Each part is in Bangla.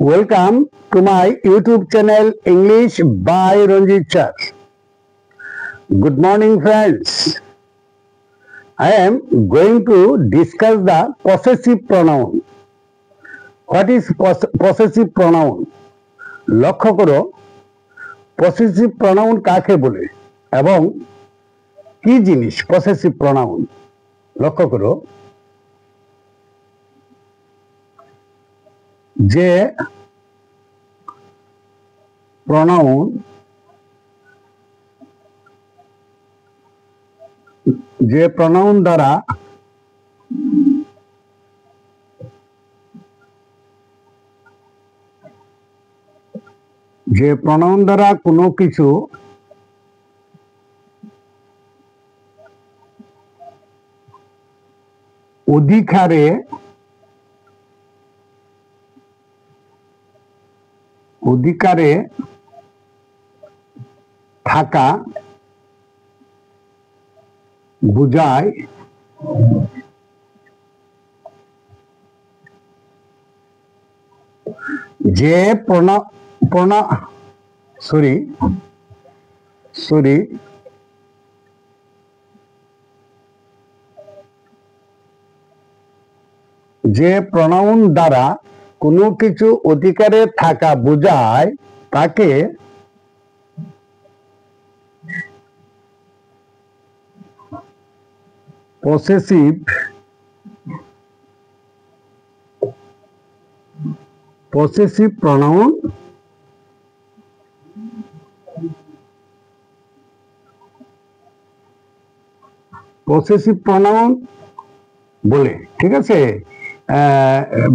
Welcome to my YouTube channel English by Ranjit Sir. Good morning, friends. I am going to discuss the possessive pronoun. What is possessive pronoun? লক্ষ্য করো possessive pronoun কাকে বলে এবং কি জিনিস possessive pronoun? লক্ষ্য করো যে pronoun দ্বারা কোনো কিছু অধিকারে থাকা বুঝায় যে প্রনাউন দ্বারা কোনো কিছু অধিকারে থাকা বোঝায় তাকে possessive pronoun বলে। ঠিক আছে,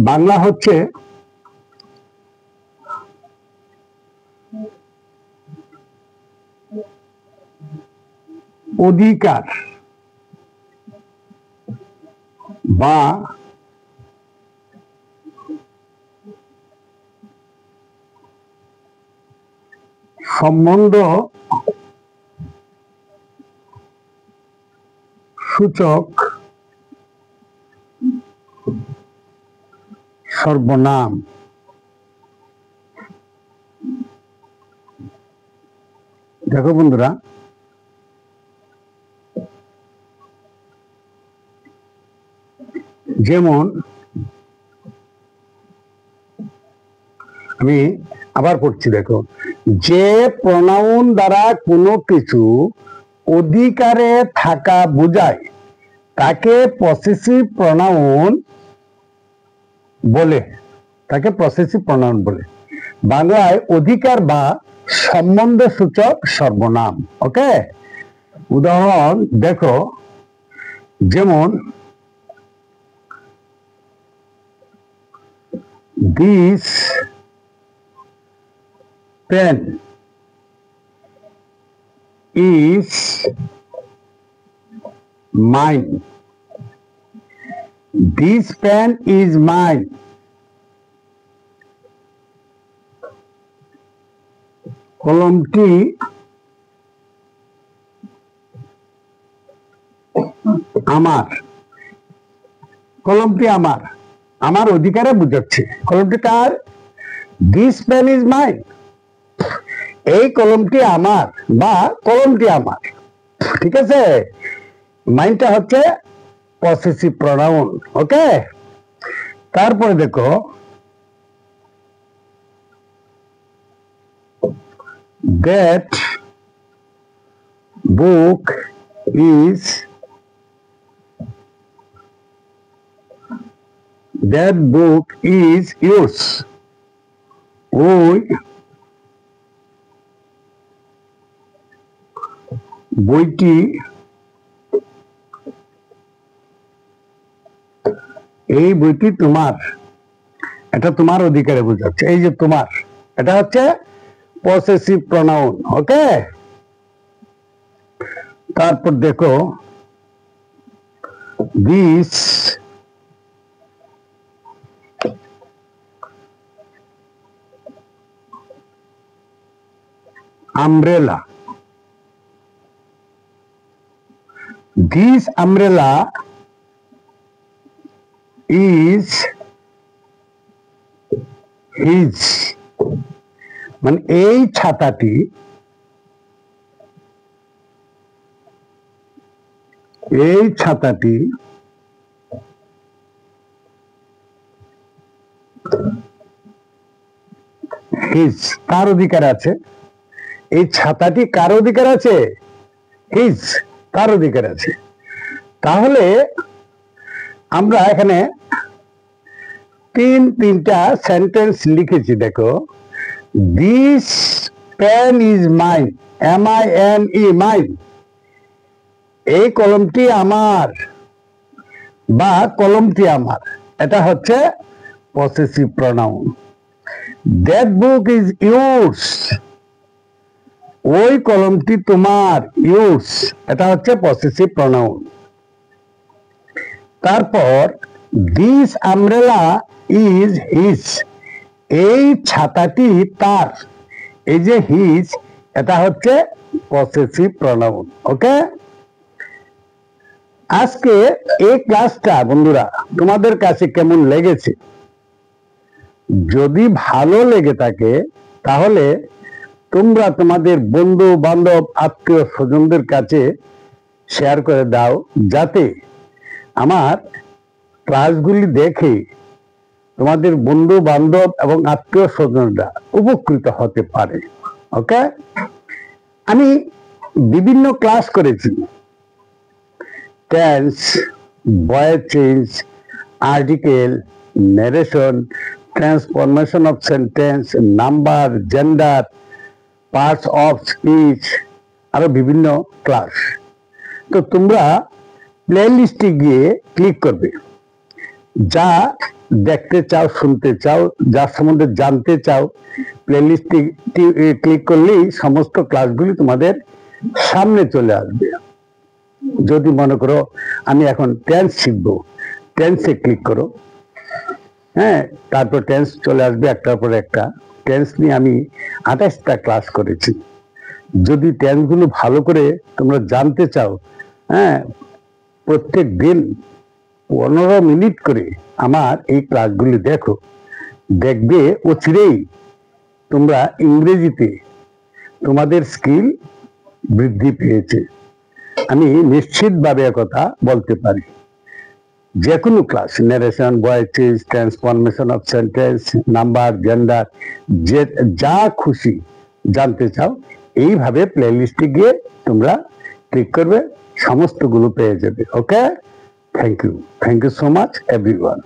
বাংলা হচ্ছে অধিকার বা সম্বন্ধ সূচক সর্বনাম। দেখো বন্ধুরা, যেমন আমি আবার পড়ছি, দেখো, যে প্রনাউন দ্বারা কোনো কিছু অধিকারে থাকা বোঝায় তাকে পসেসিভ প্রনাউন বলে। বাংলায় অধিকার বা সম্বন্ধ সূচক সর্বনাম। ওকে, উদাহরণ দেখো, যেমন this pen is mine. This pen is mine. কলমটি আমার। আমার অধিকারে বুঝাচ্ছে। কলমটি কার? This pen is mine. এই কলমটি আমার বা কলমটি আমার। ঠিক আছে, মাইনটা হচ্ছে পসেসিভ প্রনাউন। ওকে, তারপরে দেখো, that book is yours. ওই বইটি তোমার। এটা তোমার অধিকারে বোঝাচ্ছে। এই যে তোমার, এটা হচ্ছে পসেসিভ প্রনাউন। ওকে, তারপর দেখো, this umbrella. This umbrella is his, মানে এই ছাতাটি হিজ কার অধিকার আছে? এই ছাতাটি কার অধিকার আছে? হিজ, কার অধিকার আছে। তাহলে আমরা এখানে তিনটা সেন্টেন্স লিখেছি, দেখো। This pen is mine, MINE, mine. এই কলমটি আমার বা কলমটি আমার, এটা হচ্ছে possessive pronoun. That book is yours, ওই কলমটি তোমার, ইয়োর্স, এটা হচ্ছে পসেসিভ প্রনাউন। তারপর দিস আমব্রেলা ইজ হিজ, এই ছাতাটি তার, এই যে হিজ, এটা হচ্ছে পসেসিভ প্রনাউন। ওকে, আজকে এই ক্লাসটা বন্ধুরা তোমাদের কাছে কেমন লেগেছে? যদি ভালো লেগে থাকে তাহলে তোমরা তোমাদের বন্ধু বান্ধব আত্মীয় স্বজনদের কাছে শেয়ার করে দাও, যাতে আমার ক্লাসগুলি দেখে তোমাদের বন্ধু বান্ধব এবং আত্মীয় স্বজনরা উপকৃত হতে পারে। ওকে, আমি বিভিন্ন ক্লাস করেছি, tense, voice change, article, narration, transformation of sentence, number, gender, parts of speech, আরো বিভিন্ন ক্লাস। তো তোমরা প্লে লিস্টে গিয়ে ক্লিক করবে, যা দেখতে চাও, শুনতে চাও, যার সম্বন্ধে জানতে চাও, প্লে লিস্টে ক্লিক করলেই সমস্ত ক্লাসগুলি তোমাদের সামনে চলে আসবে। যদি মনে করো আমি এখন টেন্স শিখবো, টেন্সে ক্লিক করো, হ্যাঁ, তারপর টেন্স চলে আসবে একটার পর একটা। টেন্স নিয়ে আমি 28টা ক্লাস করেছি। যদি টেন্সগুলো ভালো করে তোমরা জানতে চাও, হ্যাঁ, প্রত্যেক দিন 15 মিনিট করে আমার এই ক্লাসগুলি দেখো, দেখবে অচিরেই তোমরা ইংরেজিতে তোমাদের স্কিল বৃদ্ধি পেয়েছে। আমি নিশ্চিতভাবে কথা বলতে পারি। যে কোনো class, narration, voice change, transformation of sentence, number, gender, যে যা খুশি জানতে চাও, এইভাবে প্লে লিস্টে গিয়ে তোমরা ক্লিক করবে, সমস্তগুলো পেয়ে যাবে। Okay, thank you so much everyone.